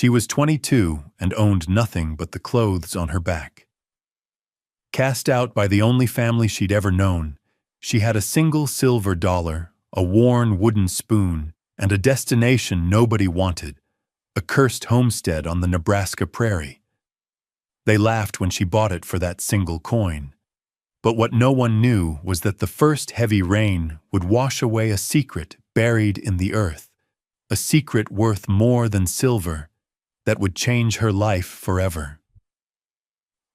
She was 22 and owned nothing but the clothes on her back. Cast out by the only family she'd ever known, she had a single silver dollar, a worn wooden spoon, and a destination nobody wanted, a cursed homestead on the Nebraska prairie. They laughed when she bought it for that single coin. But what no one knew was that the first heavy rain would wash away a secret buried in the earth, a secret worth more than silver that would change her life forever.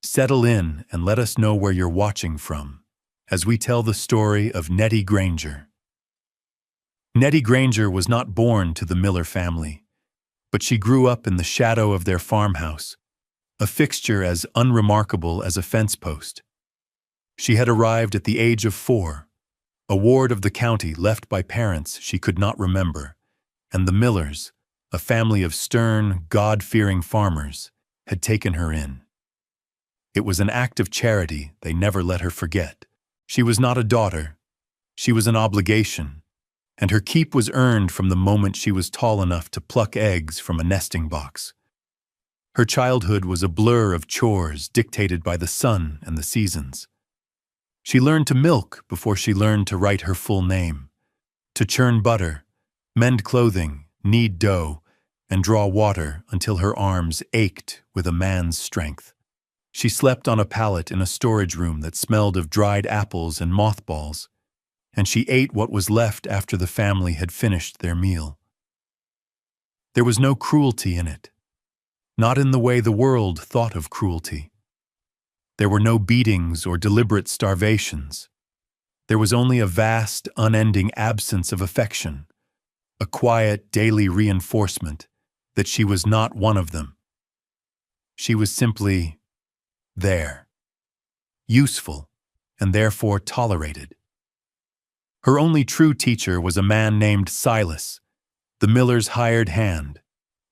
Settle in and let us know where you're watching from as we tell the story of Nettie Granger. Nettie Granger was not born to the Miller family, but she grew up in the shadow of their farmhouse, a fixture as unremarkable as a fence post. She had arrived at the age of 4, a ward of the county left by parents she could not remember, and the Millers, a family of stern, God-fearing farmers, had taken her in. It was an act of charity they never let her forget. She was not a daughter, she was an obligation, and her keep was earned from the moment she was tall enough to pluck eggs from a nesting box. Her childhood was a blur of chores dictated by the sun and the seasons. She learned to milk before she learned to write her full name, to churn butter, mend clothing, knead dough, and draw water until her arms ached with a man's strength. She slept on a pallet in a storage room that smelled of dried apples and mothballs, and she ate what was left after the family had finished their meal. There was no cruelty in it, not in the way the world thought of cruelty. There were no beatings or deliberate starvations. There was only a vast, unending absence of affection, a quiet, daily reinforcement that she was not one of them. She was simply there, useful, and therefore tolerated. Her only true teacher was a man named Silas, the Miller's hired hand,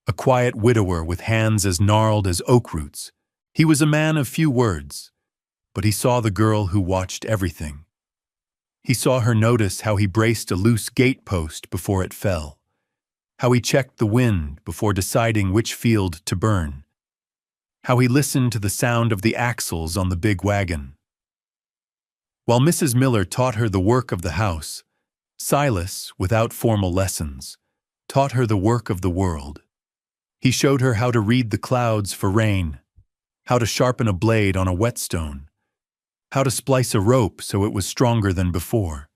a quiet widower with hands as gnarled as oak roots. He was a man of few words, but he saw the girl who watched everything. He saw her notice how he braced a loose gatepost before it fell, how he checked the wind before deciding which field to burn, how he listened to the sound of the axles on the big wagon. While Mrs. Miller taught her the work of the house, Silas, without formal lessons, taught her the work of the world. He showed her how to read the clouds for rain, how to sharpen a blade on a whetstone, how to splice a rope so it was stronger than before.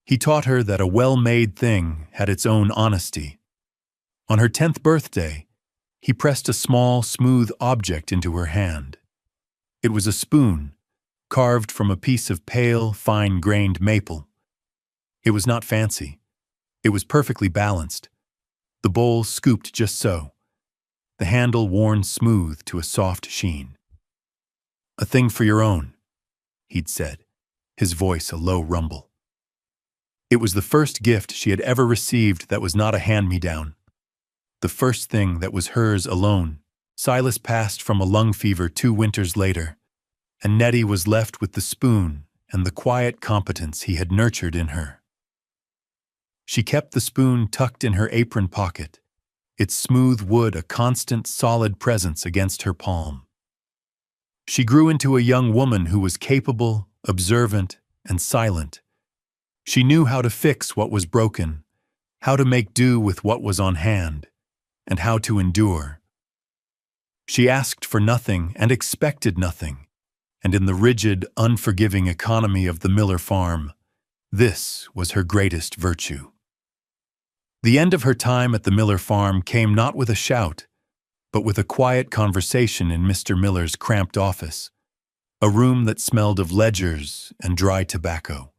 He taught her that a well-made thing had its own honesty. On her 10th birthday, he pressed a small, smooth object into her hand. It was a spoon, carved from a piece of pale, fine-grained maple. It was not fancy. It was perfectly balanced. The bowl scooped just so, the handle worn smooth to a soft sheen. "A thing for your own," he'd said, his voice a low rumble. It was the first gift she had ever received that was not a hand-me-down. The first thing that was hers alone. Silas passed from a lung fever 2 winters later, and Nettie was left with the spoon and the quiet competence he had nurtured in her. She kept the spoon tucked in her apron pocket, its smooth wood a constant, solid presence against her palm. She grew into a young woman who was capable, observant, and silent. She knew how to fix what was broken, how to make do with what was on hand, and how to endure. She asked for nothing and expected nothing, and in the rigid, unforgiving economy of the Miller farm, this was her greatest virtue. The end of her time at the Miller farm came not with a shout, but with a quiet conversation in Mr. Miller's cramped office, a room that smelled of ledgers and dry tobacco.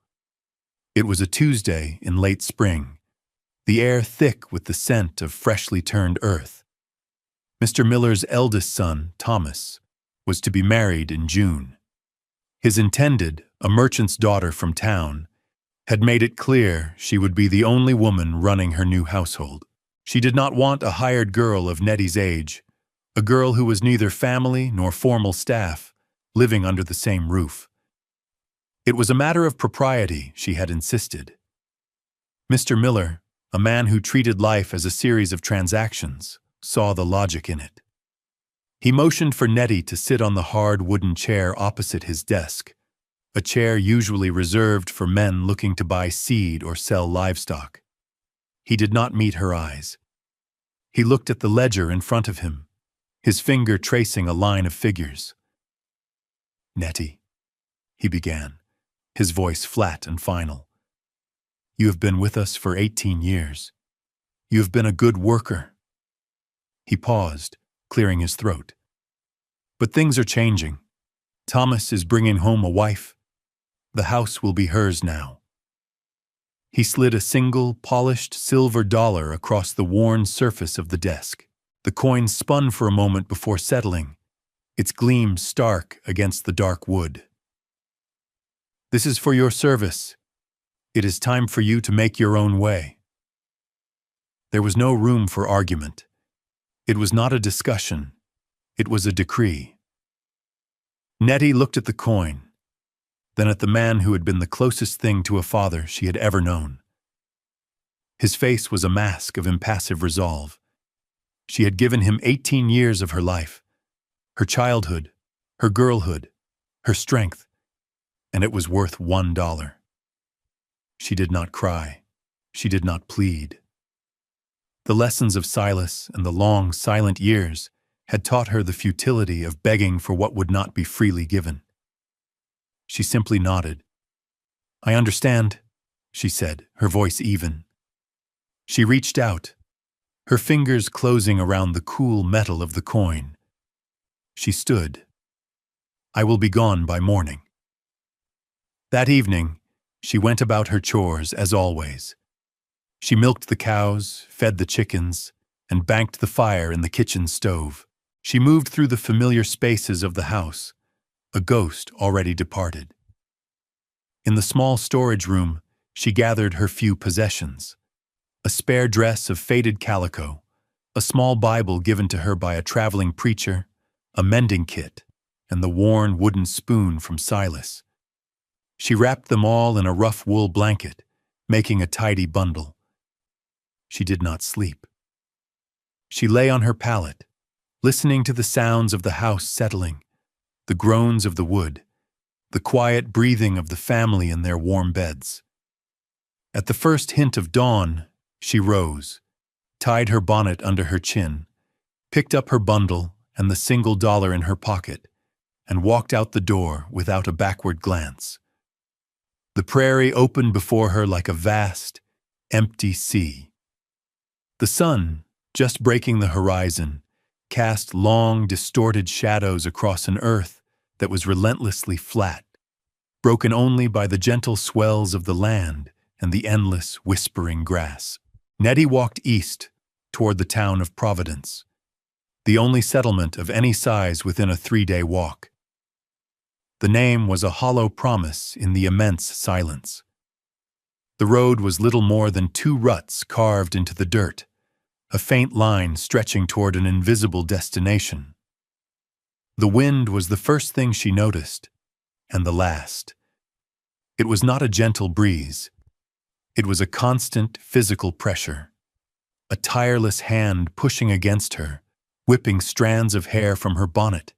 It was a Tuesday in late spring, the air thick with the scent of freshly turned earth. Mr. Miller's eldest son, Thomas, was to be married in June. His intended, a merchant's daughter from town, had made it clear she would be the only woman running her new household. She did not want a hired girl of Nettie's age, a girl who was neither family nor formal staff, living under the same roof. It was a matter of propriety, she had insisted. Mr. Miller, a man who treated life as a series of transactions, saw the logic in it. He motioned for Nettie to sit on the hard wooden chair opposite his desk, a chair usually reserved for men looking to buy seed or sell livestock. He did not meet her eyes. He looked at the ledger in front of him, his finger tracing a line of figures. "Nettie," he began, his voice flat and final. "You have been with us for 18 years. You have been a good worker." He paused, clearing his throat. "But things are changing. Thomas is bringing home a wife. The house will be hers now." He slid a single, polished silver dollar across the worn surface of the desk. The coin spun for a moment before settling, its gleam stark against the dark wood. "This is for your service. It is time for you to make your own way." There was no room for argument. It was not a discussion. It was a decree. Nettie looked at the coin, then at the man who had been the closest thing to a father she had ever known. His face was a mask of impassive resolve. She had given him 18 years of her life, her childhood, her girlhood, her strength, and it was worth $1. She did not cry. She did not plead. The lessons of Silas and the long, silent years had taught her the futility of begging for what would not be freely given. She simply nodded. "I understand," she said, her voice even. She reached out, her fingers closing around the cool metal of the coin. She stood. "I will be gone by morning." That evening, she went about her chores as always. She milked the cows, fed the chickens, and banked the fire in the kitchen stove. She moved through the familiar spaces of the house, a ghost already departed. In the small storage room, she gathered her few possessions: a spare dress of faded calico, a small Bible given to her by a traveling preacher, a mending kit, and the worn wooden spoon from Silas. She wrapped them all in a rough wool blanket, making a tidy bundle. She did not sleep. She lay on her pallet, listening to the sounds of the house settling, the groans of the wood, the quiet breathing of the family in their warm beds. At the first hint of dawn, she rose, tied her bonnet under her chin, picked up her bundle and the single dollar in her pocket, and walked out the door without a backward glance. The prairie opened before her like a vast, empty sea. The sun, just breaking the horizon, cast long, distorted shadows across an earth that was relentlessly flat, broken only by the gentle swells of the land and the endless, whispering grass. Nettie walked east, toward the town of Providence, the only settlement of any size within a 3-day walk. The name was a hollow promise in the immense silence. The road was little more than 2 ruts carved into the dirt, a faint line stretching toward an invisible destination. The wind was the first thing she noticed, and the last. It was not a gentle breeze. It was a constant physical pressure, a tireless hand pushing against her, whipping strands of hair from her bonnet,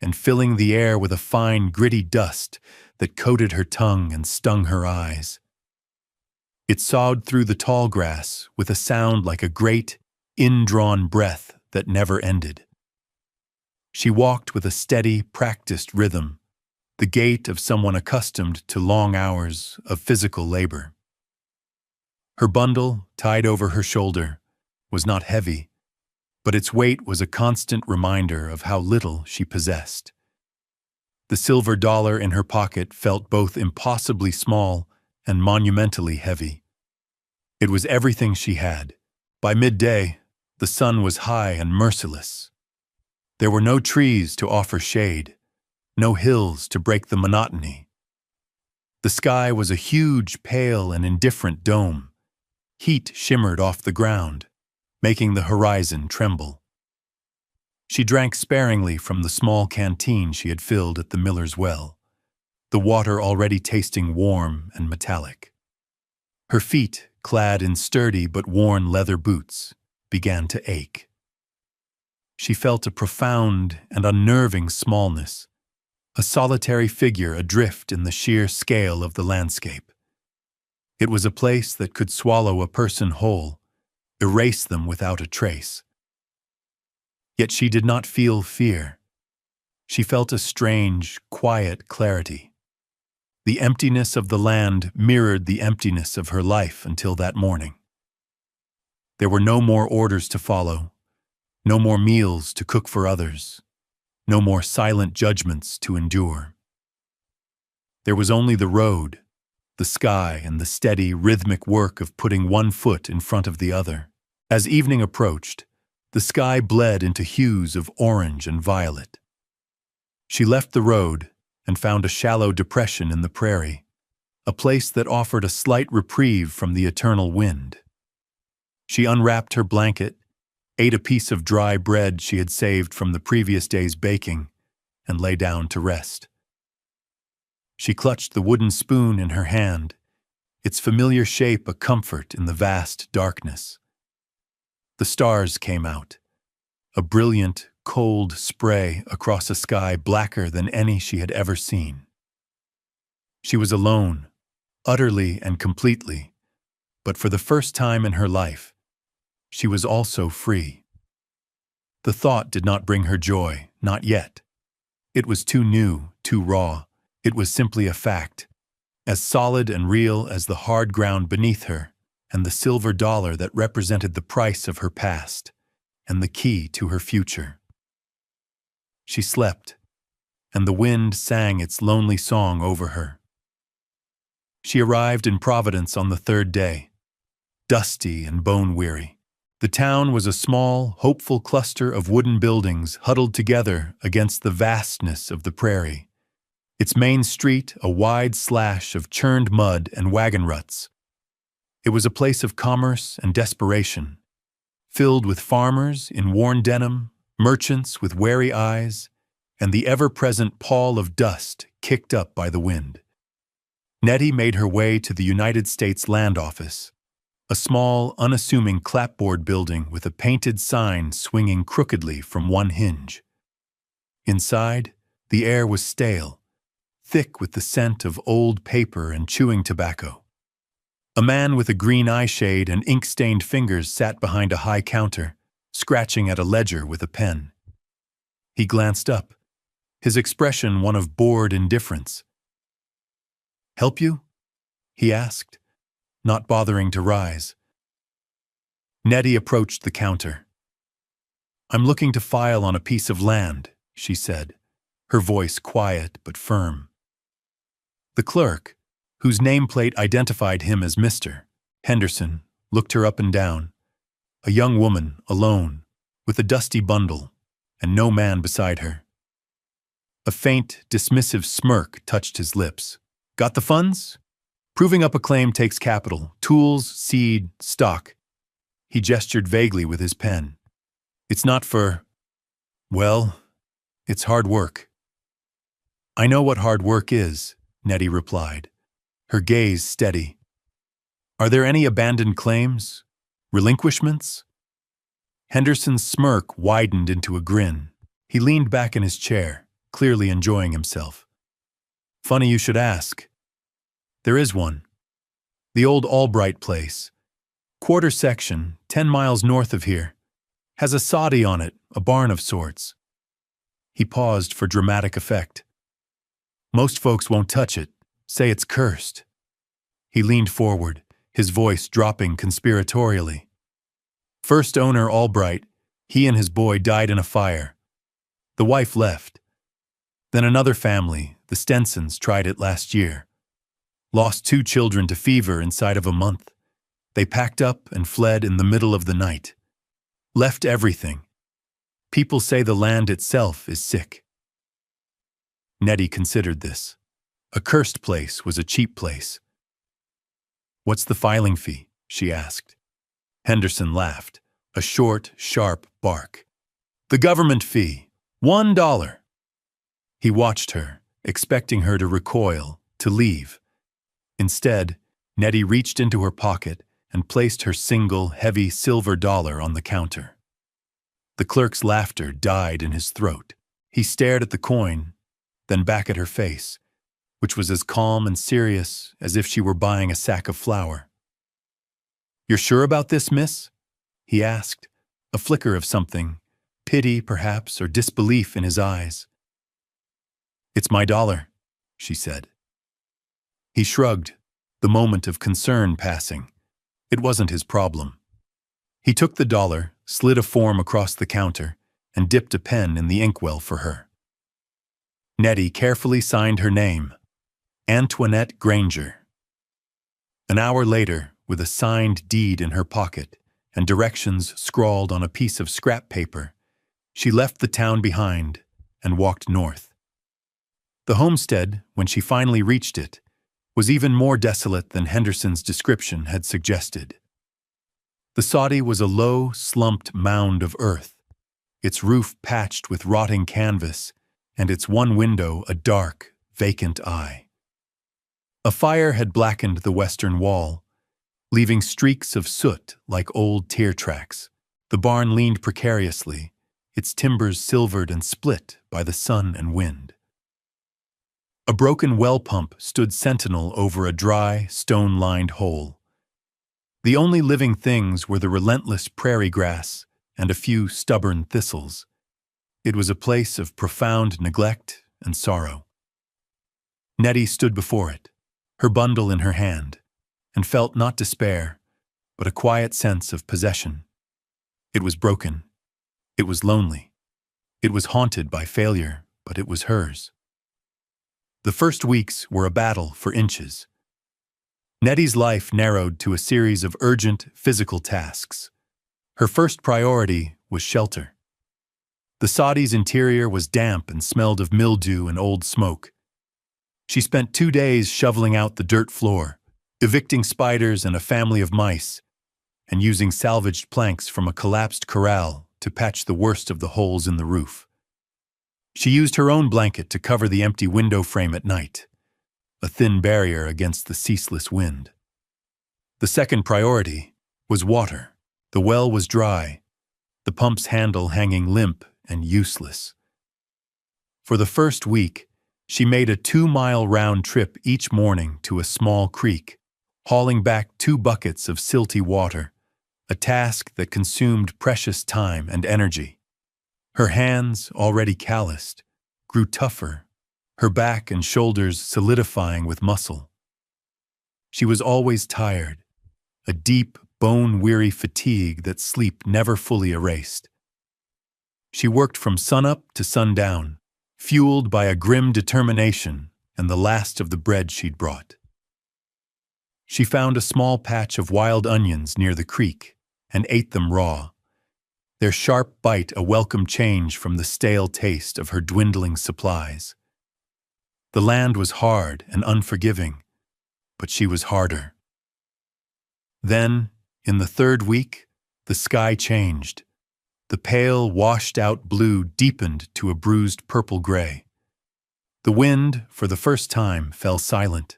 and filling the air with a fine, gritty dust that coated her tongue and stung her eyes. It sawed through the tall grass with a sound like a great, indrawn breath that never ended. She walked with a steady, practiced rhythm, the gait of someone accustomed to long hours of physical labor. Her bundle, tied over her shoulder, was not heavy, but its weight was a constant reminder of how little she possessed. The silver dollar in her pocket felt both impossibly small and monumentally heavy. It was everything she had. By midday, the sun was high and merciless. There were no trees to offer shade, no hills to break the monotony. The sky was a huge, pale, and indifferent dome. Heat shimmered off the ground, making the horizon tremble. She drank sparingly from the small canteen she had filled at the miller's well, the water already tasting warm and metallic. Her feet, clad in sturdy but worn leather boots, began to ache. she felt a profound and unnerving smallness, a solitary figure adrift in the sheer scale of the landscape. It was a place that could swallow a person whole, erase them without a trace. Yet she did not feel fear. She felt a strange, quiet clarity. The emptiness of the land mirrored the emptiness of her life until that morning. There were no more orders to follow, no more meals to cook for others, no more silent judgments to endure. There was only the road, the sky, and the steady, rhythmic work of putting one foot in front of the other. As evening approached, the sky bled into hues of orange and violet. She left the road and found a shallow depression in the prairie, a place that offered a slight reprieve from the eternal wind. She unwrapped her blanket, ate a piece of dry bread she had saved from the previous day's baking, and lay down to rest. She clutched the wooden spoon in her hand, its familiar shape a comfort in the vast darkness. The stars came out, a brilliant, cold spray across a sky blacker than any she had ever seen. She was alone, utterly and completely, but for the first time in her life, she was also free. The thought did not bring her joy, not yet. It was too new, too raw. It was simply a fact, as solid and real as the hard ground beneath her and the silver dollar that represented the price of her past and the key to her future. She slept, and the wind sang its lonely song over her. She arrived in Providence on the third day, dusty and bone-weary. The town was a small, hopeful cluster of wooden buildings huddled together against the vastness of the prairie. Its main street a wide slash of churned mud and wagon ruts. It was a place of commerce and desperation, filled with farmers in worn denim, merchants with wary eyes, and the ever-present pall of dust kicked up by the wind. Nettie made her way to the United States Land Office, a small, unassuming clapboard building with a painted sign swinging crookedly from one hinge. Inside, the air was stale, thick with the scent of old paper and chewing tobacco. A man with a green eye shade and ink-stained fingers sat behind a high counter, scratching at a ledger with a pen. He glanced up, his expression one of bored indifference. "Help you?" he asked, not bothering to rise. Nettie approached the counter. "I'm looking to file on a piece of land," she said, her voice quiet but firm. The clerk, whose nameplate identified him as Mr. Henderson, looked her up and down. A young woman, alone, with a dusty bundle, and no man beside her. A faint, dismissive smirk touched his lips. "Got the funds? Proving up a claim takes capital, tools, seed, stock." He gestured vaguely with his pen. "It's not for... well, it's hard work." "I know what hard work is," Nettie replied, her gaze steady. "Are there any abandoned claims? Relinquishments?" Henderson's smirk widened into a grin. He leaned back in his chair, clearly enjoying himself. "Funny you should ask. There is one. The old Albright place. Quarter section, 10 miles north of here. Has a soddy on it, a barn of sorts." He paused for dramatic effect. "Most folks won't touch it, say it's cursed." He leaned forward, his voice dropping conspiratorially. "First owner Albright, he and his boy died in a fire. The wife left. Then another family, the Stensons, tried it last year. Lost 2 children to fever inside of a month. They packed up and fled in the middle of the night. Left everything. People say the land itself is sick." Nettie considered this. A cursed place was a cheap place. "What's the filing fee?" she asked. Henderson laughed, a short, sharp bark. "The government fee, $1." He watched her, expecting her to recoil, to leave. Instead, Nettie reached into her pocket and placed her single, heavy silver dollar on the counter. The clerk's laughter died in his throat. He stared at the coin, then back at her face, which was as calm and serious as if she were buying a sack of flour. "You're sure about this, miss?" he asked, a flicker of something, pity perhaps, or disbelief in his eyes. "It's my dollar," she said. He shrugged, the moment of concern passing. It wasn't his problem. He took the dollar, slid a form across the counter, and dipped a pen in the inkwell for her. Nettie carefully signed her name, Antoinette Granger. An hour later, with a signed deed in her pocket and directions scrawled on a piece of scrap paper, she left the town behind and walked north. The homestead, when she finally reached it, was even more desolate than Henderson's description had suggested. The soddy was a low, slumped mound of earth, its roof patched with rotting canvas, and its one window a dark, vacant eye. A fire had blackened the western wall, leaving streaks of soot like old tear tracks. The barn leaned precariously, its timbers silvered and split by the sun and wind. A broken well pump stood sentinel over a dry, stone-lined hole. The only living things were the relentless prairie grass and a few stubborn thistles. It was a place of profound neglect and sorrow. Nettie stood before it, her bundle in her hand, and felt not despair, but a quiet sense of possession. It was broken. It was lonely. It was haunted by failure, but it was hers. The first weeks were a battle for inches. Nettie's life narrowed to a series of urgent physical tasks. Her first priority was shelter. The soddy's interior was damp and smelled of mildew and old smoke. She spent 2 days shoveling out the dirt floor, evicting spiders and a family of mice, and using salvaged planks from a collapsed corral to patch the worst of the holes in the roof. She used her own blanket to cover the empty window frame at night, a thin barrier against the ceaseless wind. The second priority was water. The well was dry, the pump's handle hanging limp and useless. For the first week, she made a 2-mile round trip each morning to a small creek, hauling back 2 buckets of silty water, a task that consumed precious time and energy. Her hands, already calloused, grew tougher, her back and shoulders solidifying with muscle. She was always tired, a deep, bone-weary fatigue that sleep never fully erased. She worked from sunup to sundown, fueled by a grim determination and the last of the bread she'd brought. She found a small patch of wild onions near the creek and ate them raw, their sharp bite a welcome change from the stale taste of her dwindling supplies. The land was hard and unforgiving, but she was harder. Then, in the 3rd week, the sky changed. The pale, washed-out blue deepened to a bruised purple-gray. The wind, for the first time, fell silent.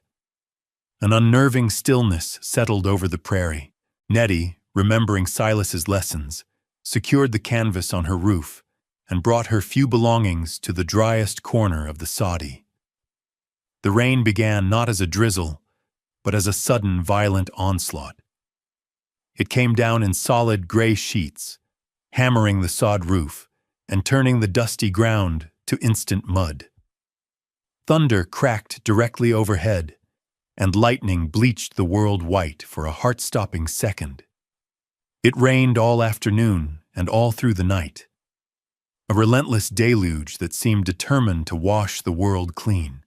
An unnerving stillness settled over the prairie. Nettie, remembering Silas's lessons, secured the canvas on her roof and brought her few belongings to the driest corner of the soddy. The rain began not as a drizzle, but as a sudden, violent onslaught. It came down in solid gray sheets, hammering the sod roof and turning the dusty ground to instant mud. Thunder cracked directly overhead, and lightning bleached the world white for a heart-stopping second. It rained all afternoon and all through the night, a relentless deluge that seemed determined to wash the world clean.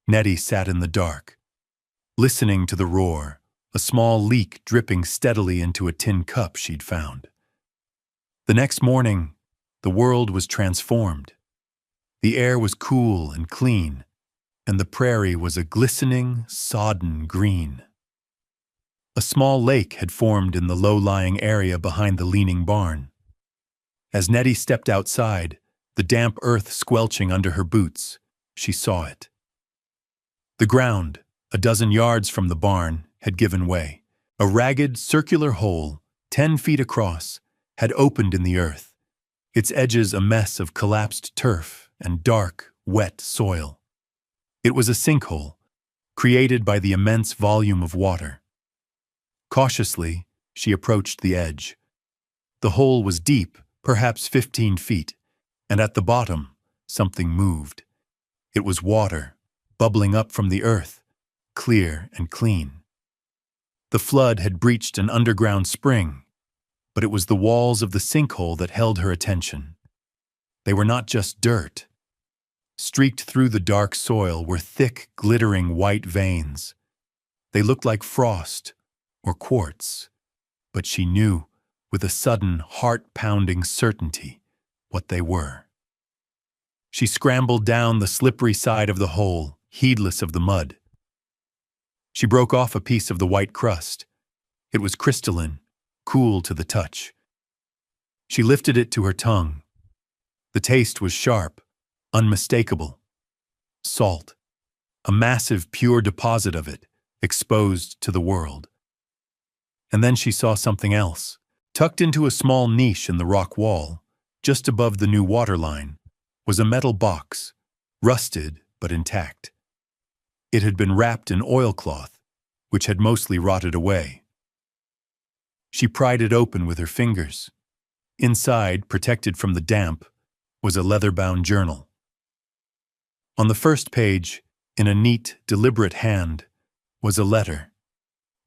Nettie sat in the dark, listening to the roar, a small leak dripping steadily into a tin cup she'd found. The next morning, the world was transformed. The air was cool and clean, and the prairie was a glistening, sodden green. A small lake had formed in the low-lying area behind the leaning barn. As Nettie stepped outside, the damp earth squelching under her boots, she saw it. The ground, a dozen yards from the barn, had given way. A ragged, circular hole, 10 feet across, had opened in the earth, its edges a mess of collapsed turf and dark, wet soil. It was a sinkhole, created by the immense volume of water. Cautiously, she approached the edge. The hole was deep, perhaps 15 feet, and at the bottom, something moved. It was water, bubbling up from the earth, clear and clean. The flood had breached an underground spring, but it was the walls of the sinkhole that held her attention. They were not just dirt. Streaked through the dark soil were thick, glittering white veins. They looked like frost or quartz, but she knew, with a sudden, heart-pounding certainty, what they were. She scrambled down the slippery side of the hole, heedless of the mud. She broke off a piece of the white crust. It was crystalline, cool to the touch. She lifted it to her tongue. The taste was sharp, unmistakable. Salt. A massive, pure deposit of it, exposed to the world. And then she saw something else. Tucked into a small niche in the rock wall, just above the new water line, was a metal box, rusted but intact. It had been wrapped in oilcloth, which had mostly rotted away. She pried it open with her fingers. Inside, protected from the damp, was a leather-bound journal. On the first page, in a neat, deliberate hand, was a letter.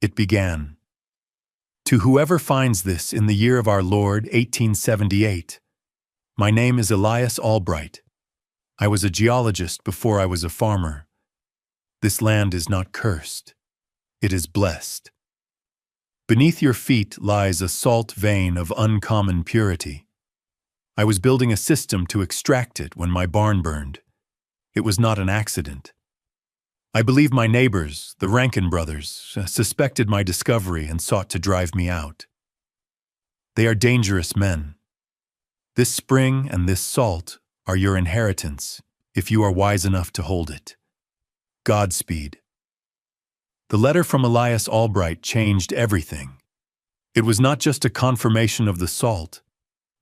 It began, "To whoever finds this in the year of our Lord, 1878, my name is Elias Albright. I was a geologist before I was a farmer. This land is not cursed. It is blessed. Beneath your feet lies a salt vein of uncommon purity. I was building a system to extract it when my barn burned. It was not an accident. I believe my neighbors, the Rankin brothers, suspected my discovery and sought to drive me out. They are dangerous men. This spring and this salt are your inheritance, if you are wise enough to hold it. Godspeed." The letter from Elias Albright changed everything. It was not just a confirmation of the salt.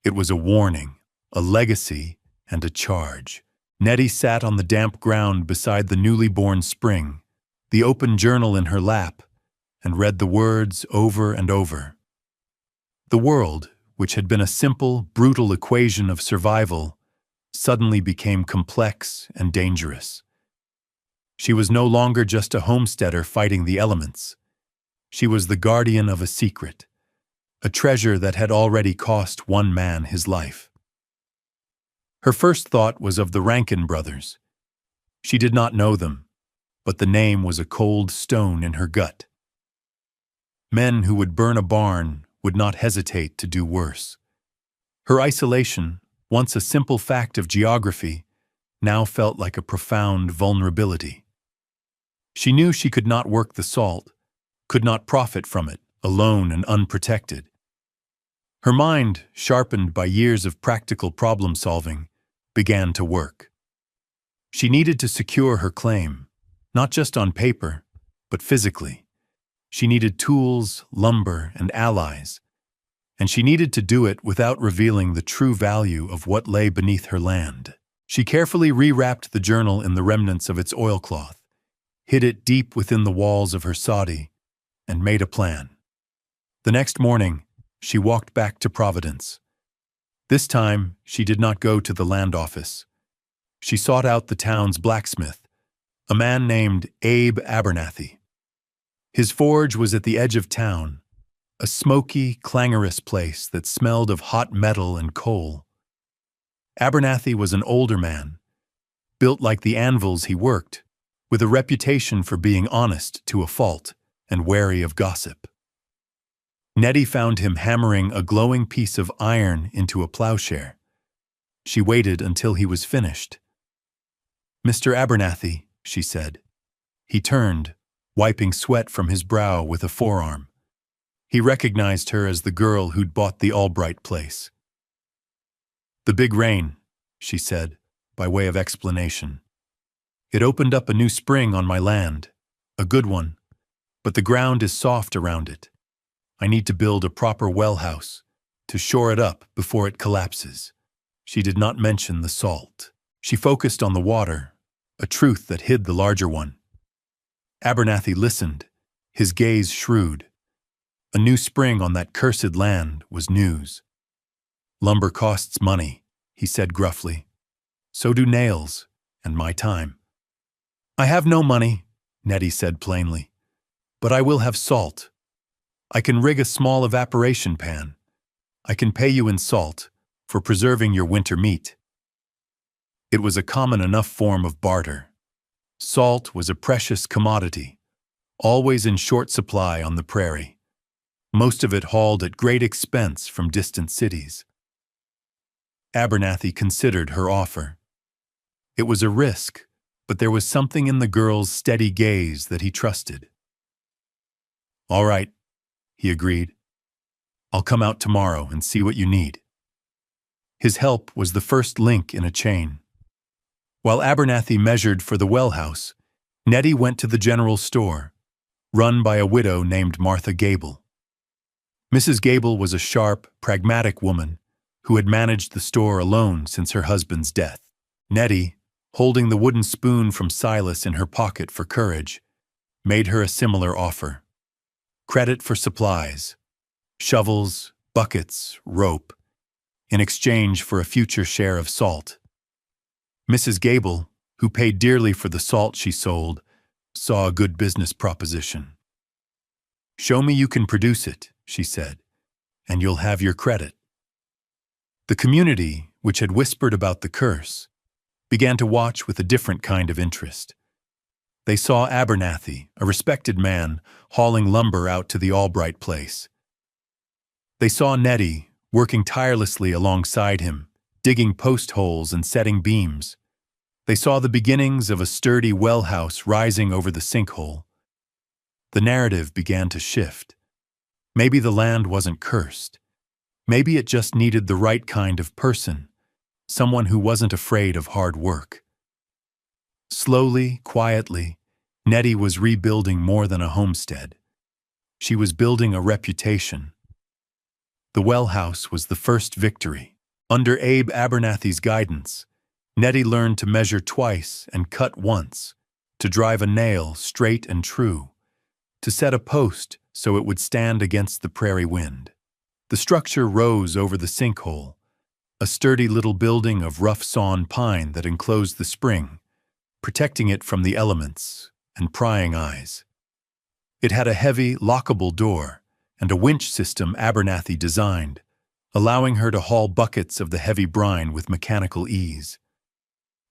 It was a warning, a legacy, and a charge. Nettie sat on the damp ground beside the newly born spring, the open journal in her lap, and read the words over and over. The world, which had been a simple, brutal equation of survival, suddenly became complex and dangerous. She was no longer just a homesteader fighting the elements. She was the guardian of a secret, a treasure that had already cost one man his life. Her first thought was of the Rankin brothers. She did not know them, but the name was a cold stone in her gut. Men who would burn a barn would not hesitate to do worse. Her isolation, once a simple fact of geography, now felt like a profound vulnerability. She knew she could not work the salt, could not profit from it, alone and unprotected. Her mind, sharpened by years of practical problem-solving, began to work. She needed to secure her claim, not just on paper, but physically. She needed tools, lumber, and allies, and she needed to do it without revealing the true value of what lay beneath her land. She carefully rewrapped the journal in the remnants of its oilcloth, hid it deep within the walls of her soddy, and made a plan. The next morning, she walked back to Providence. This time, she did not go to the land office. She sought out the town's blacksmith, a man named Abe Abernathy. His forge was at the edge of town, a smoky, clangorous place that smelled of hot metal and coal. Abernathy was an older man, built like the anvils he worked, with a reputation for being honest to a fault and wary of gossip. Nettie found him hammering a glowing piece of iron into a plowshare. She waited until he was finished. "Mr. Abernathy," she said. He turned, wiping sweat from his brow with a forearm. He recognized her as the girl who'd bought the Albright place. "The big rain," she said, by way of explanation. "It opened up a new spring on my land, a good one, but the ground is soft around it. I need to build a proper well house, to shore it up before it collapses." She did not mention the salt. She focused on the water, a truth that hid the larger one. Abernathy listened, his gaze shrewd. A new spring on that cursed land was news. "Lumber costs money," he said gruffly. "So do nails, and my time." "I have no money," Nettie said plainly, "but I will have salt. I can rig a small evaporation pan. I can pay you in salt for preserving your winter meat." It was a common enough form of barter. Salt was a precious commodity, always in short supply on the prairie, most of it hauled at great expense from distant cities. Abernathy considered her offer. It was a risk, but there was something in the girl's steady gaze that he trusted. "All right," he agreed. "I'll come out tomorrow and see what you need." His help was the first link in a chain. While Abernathy measured for the well house, Nettie went to the general store, run by a widow named Martha Gable. Mrs. Gable was a sharp, pragmatic woman who had managed the store alone since her husband's death. Nettie, holding the wooden spoon from Silas in her pocket for courage, made her a similar offer. Credit for supplies, shovels, buckets, rope, in exchange for a future share of salt. Mrs. Gable, who paid dearly for the salt she sold, saw a good business proposition. "Show me you can produce it," she said, "and you'll have your credit." The community, which had whispered about the curse, began to watch with a different kind of interest. They saw Abernathy, a respected man, hauling lumber out to the Albright place. They saw Nettie, working tirelessly alongside him, digging post holes and setting beams. They saw the beginnings of a sturdy well house rising over the sinkhole. The narrative began to shift. Maybe the land wasn't cursed. Maybe it just needed the right kind of person, someone who wasn't afraid of hard work. Slowly, quietly, Nettie was rebuilding more than a homestead. She was building a reputation. The well house was the first victory. Under Abe Abernathy's guidance, Nettie learned to measure twice and cut once, to drive a nail straight and true, to set a post so it would stand against the prairie wind. The structure rose over the sinkhole, a sturdy little building of rough-sawn pine that enclosed the spring, protecting it from the elements and prying eyes. It had a heavy, lockable door and a winch system Abernathy designed, allowing her to haul buckets of the heavy brine with mechanical ease.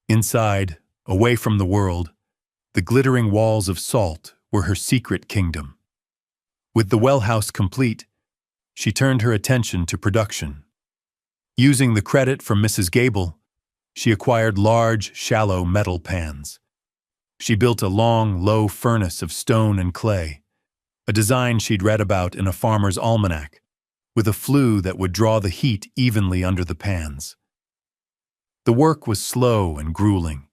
Inside, away from the world, the glittering walls of salt were her secret kingdom. With the well house complete, she turned her attention to production. Using the credit from Mrs. Gable, she acquired large, shallow metal pans. She built a long, low furnace of stone and clay, a design she'd read about in a farmer's almanac, with a flue that would draw the heat evenly under the pans. The work was slow and grueling.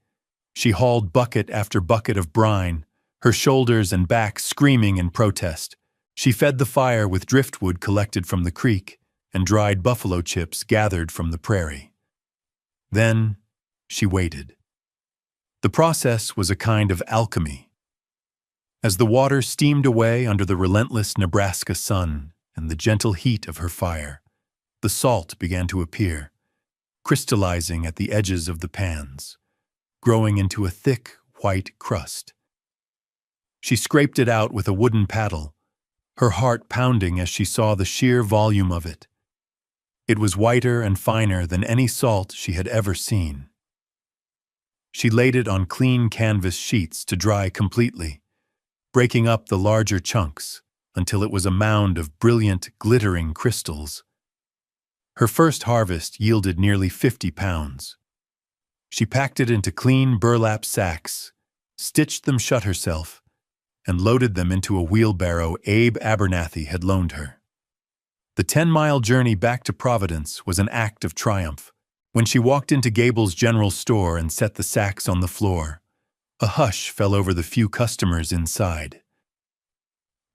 She hauled bucket after bucket of brine, her shoulders and back screaming in protest. She fed the fire with driftwood collected from the creek and dried buffalo chips gathered from the prairie. Then she waited. The process was a kind of alchemy. As the water steamed away under the relentless Nebraska sun and the gentle heat of her fire, the salt began to appear, crystallizing at the edges of the pans, growing into a thick, white crust. She scraped it out with a wooden paddle, her heart pounding as she saw the sheer volume of it. It was whiter and finer than any salt she had ever seen. She laid it on clean canvas sheets to dry completely, breaking up the larger chunks until it was a mound of brilliant, glittering crystals. Her first harvest yielded nearly 50 pounds. She packed it into clean burlap sacks, stitched them shut herself, and loaded them into a wheelbarrow Abe Abernathy had loaned her. The 10-mile journey back to Providence was an act of triumph. When she walked into Gable's general store and set the sacks on the floor, a hush fell over the few customers inside.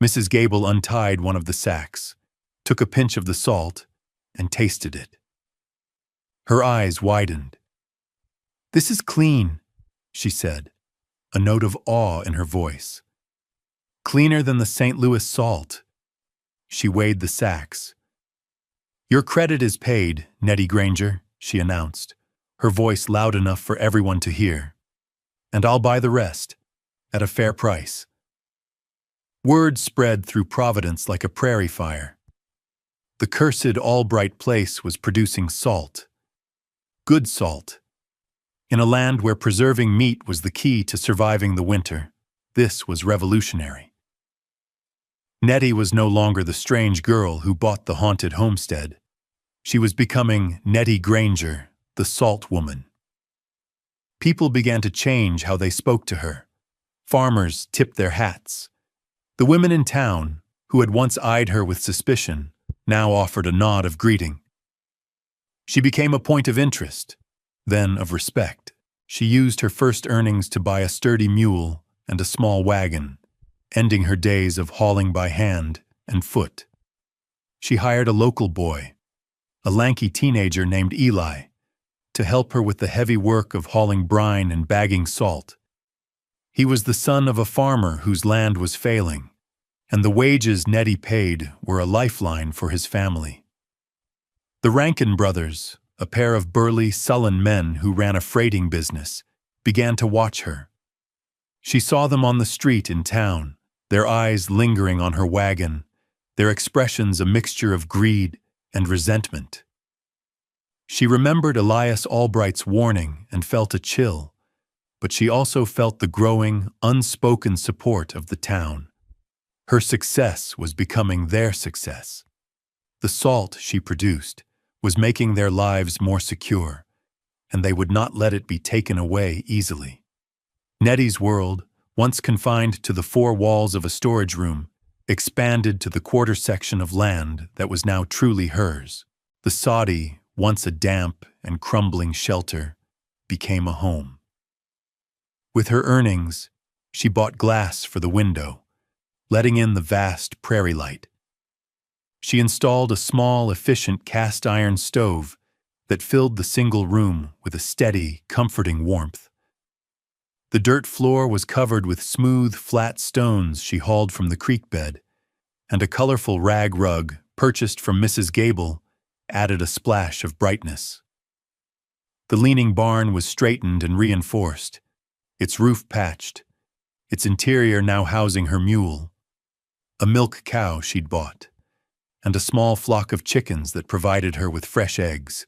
Mrs. Gable untied one of the sacks, took a pinch of the salt, and tasted it. Her eyes widened. "This is clean," she said, a note of awe in her voice. "Cleaner than the St. Louis salt." She weighed the sacks. "Your credit is paid, Nettie Granger," she announced, her voice loud enough for everyone to hear. "And I'll buy the rest, at a fair price." Word spread through Providence like a prairie fire. The cursed Albright place was producing salt. Good salt. In a land where preserving meat was the key to surviving the winter, this was revolutionary. Nettie was no longer the strange girl who bought the haunted homestead. She was becoming Nettie Granger, the salt woman. People began to change how they spoke to her. Farmers tipped their hats. The women in town, who had once eyed her with suspicion, now offered a nod of greeting. She became a point of interest, then of respect. She used her first earnings to buy a sturdy mule and a small wagon, ending her days of hauling by hand and foot. She hired a local boy, a lanky teenager named Eli, to help her with the heavy work of hauling brine and bagging salt. He was the son of a farmer whose land was failing, and the wages Nettie paid were a lifeline for his family. The Rankin brothers, a pair of burly, sullen men who ran a freighting business, began to watch her. She saw them on the street in town, their eyes lingering on her wagon, their expressions a mixture of greed and resentment. She remembered Elias Albright's warning and felt a chill, but she also felt the growing, unspoken support of the town. Her success was becoming their success. The salt she produced was making their lives more secure, and they would not let it be taken away easily. Nettie's world, once confined to the four walls of a storage room, expanded to the quarter section of land that was now truly hers. The soddy, once a damp and crumbling shelter, became a home. With her earnings, she bought glass for the window, letting in the vast prairie light. She installed a small, efficient cast-iron stove that filled the single room with a steady, comforting warmth. The dirt floor was covered with smooth, flat stones she hauled from the creek bed, and a colorful rag rug, purchased from Mrs. Gable, added a splash of brightness. The leaning barn was straightened and reinforced, its roof patched, its interior now housing her mule, a milk cow she'd bought, and a small flock of chickens that provided her with fresh eggs.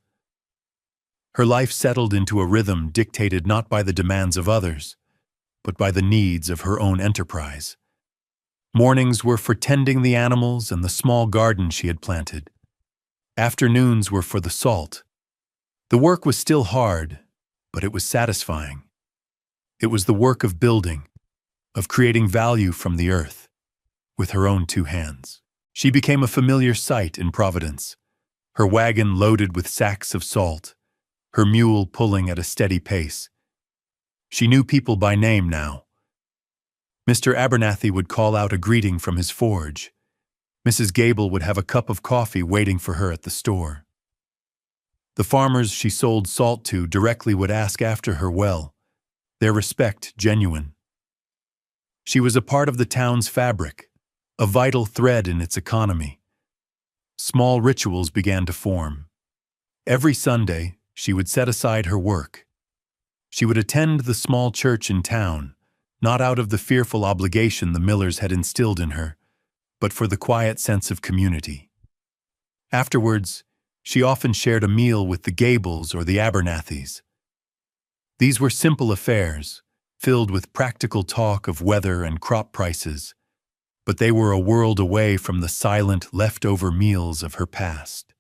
Her life settled into a rhythm dictated not by the demands of others, but by the needs of her own enterprise. Mornings were for tending the animals and the small garden she had planted. Afternoons were for the salt. The work was still hard, but it was satisfying. It was the work of building, of creating value from the earth, with her own two hands. She became a familiar sight in Providence, her wagon loaded with sacks of salt, her mule pulling at a steady pace. She knew people by name now. Mr. Abernathy would call out a greeting from his forge. Mrs. Gable would have a cup of coffee waiting for her at the store. The farmers she sold salt to directly would ask after her well, their respect genuine. She was a part of the town's fabric, a vital thread in its economy. Small rituals began to form. Every Sunday, she would set aside her work. She would attend the small church in town, not out of the fearful obligation the Millers had instilled in her, but for the quiet sense of community. Afterwards, she often shared a meal with the Gables or the Abernathys. These were simple affairs, filled with practical talk of weather and crop prices, but they were a world away from the silent, leftover meals of her past.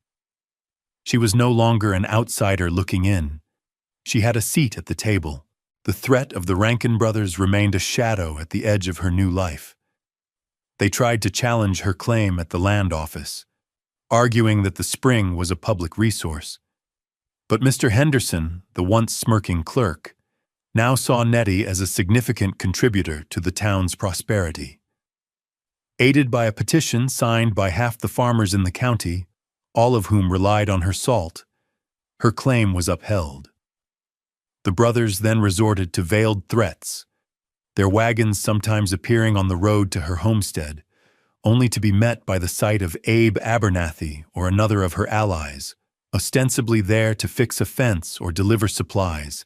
She was no longer an outsider looking in. She had a seat at the table. The threat of the Rankin brothers remained a shadow at the edge of her new life. They tried to challenge her claim at the land office, arguing that the spring was a public resource. But Mr. Henderson, the once smirking clerk, now saw Nettie as a significant contributor to the town's prosperity. Aided by a petition signed by half the farmers in the county, all of whom relied on her salt, her claim was upheld. The brothers then resorted to veiled threats, their wagons sometimes appearing on the road to her homestead, only to be met by the sight of Abe Abernathy or another of her allies, ostensibly there to fix a fence or deliver supplies,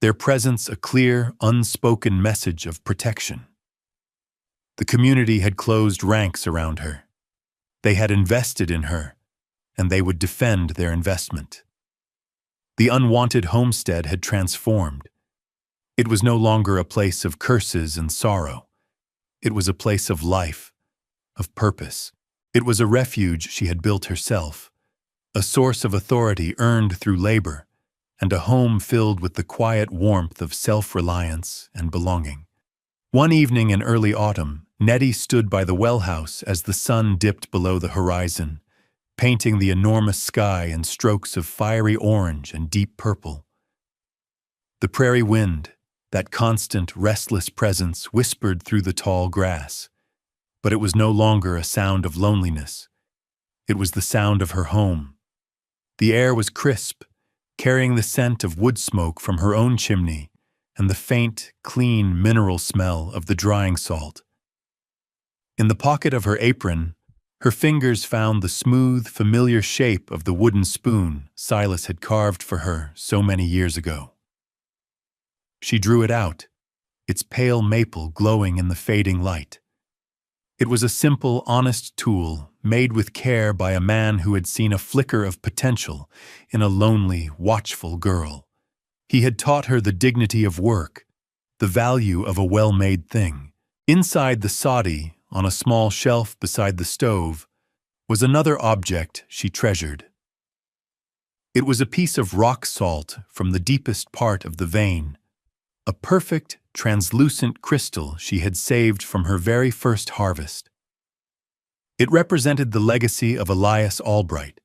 their presence a clear, unspoken message of protection. The community had closed ranks around her. They had invested in her, and they would defend their investment. The unwanted homestead had transformed. It was no longer a place of curses and sorrow. It was a place of life, of purpose. It was a refuge she had built herself, a source of authority earned through labor, and a home filled with the quiet warmth of self-reliance and belonging. One evening in early autumn, Nettie stood by the well house as the sun dipped below the horizon, painting the enormous sky in strokes of fiery orange and deep purple. The prairie wind, that constant, restless presence, whispered through the tall grass, but it was no longer a sound of loneliness. It was the sound of her home. The air was crisp, carrying the scent of wood smoke from her own chimney and the faint, clean mineral smell of the drying salt. In the pocket of her apron, her fingers found the smooth, familiar shape of the wooden spoon Silas had carved for her so many years ago. She drew it out, its pale maple glowing in the fading light. It was a simple, honest tool made with care by a man who had seen a flicker of potential in a lonely, watchful girl. He had taught her the dignity of work, the value of a well-made thing. Inside the soddy, on a small shelf beside the stove, was another object she treasured. It was a piece of rock salt from the deepest part of the vein, a perfect, translucent crystal she had saved from her very first harvest. It represented the legacy of Elias Albright,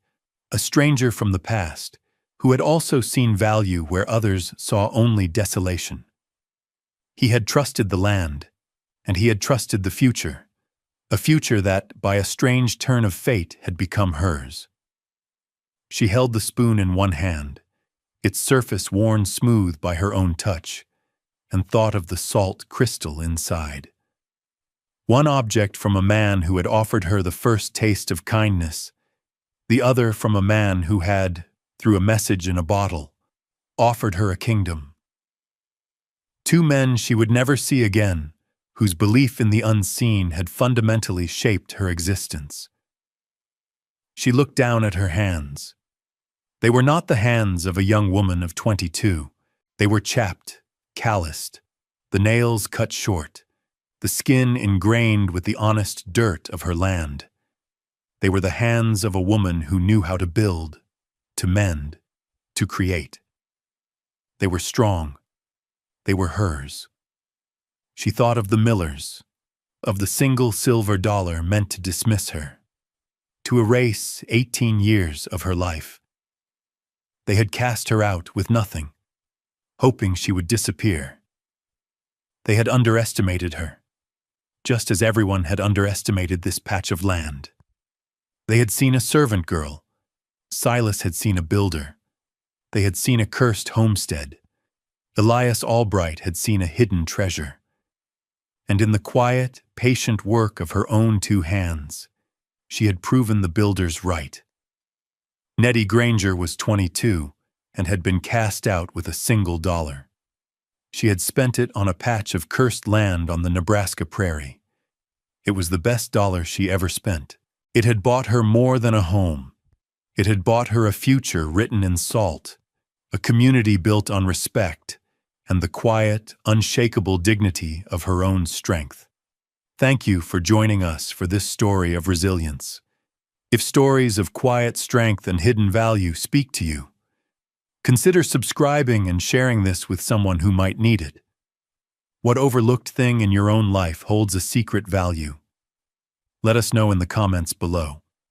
a stranger from the past, who had also seen value where others saw only desolation. He had trusted the land, and he had trusted the future, a future that, by a strange turn of fate, had become hers. She held the spoon in one hand, its surface worn smooth by her own touch, and thought of the salt crystal inside. One object from a man who had offered her the first taste of kindness, the other from a man who had, through a message in a bottle, offered her a kingdom. Two men she would never see again, whose belief in the unseen had fundamentally shaped her existence. She looked down at her hands. They were not the hands of a young woman of 22. They were chapped, calloused, the nails cut short, the skin ingrained with the honest dirt of her land. They were the hands of a woman who knew how to build, to mend, to create. They were strong. They were hers. She thought of the millers, of the single silver dollar meant to dismiss her, to erase 18 years of her life. They had cast her out with nothing, hoping she would disappear. They had underestimated her, just as everyone had underestimated this patch of land. They had seen a servant girl. Silas had seen a builder. They had seen a cursed homestead. Elias Albright had seen a hidden treasure. And in the quiet, patient work of her own two hands, she had proven the builders right. Nettie Granger was 22 and had been cast out with a single dollar. She had spent it on a patch of cursed land on the Nebraska prairie. It was the best dollar she ever spent. It had bought her more than a home. It had bought her a future written in salt, a community built on respect, and the quiet, unshakable dignity of her own strength. Thank you for joining us for this story of resilience. If stories of quiet strength and hidden value speak to you, consider subscribing and sharing this with someone who might need it. What overlooked thing in your own life holds a secret value? Let us know in the comments below.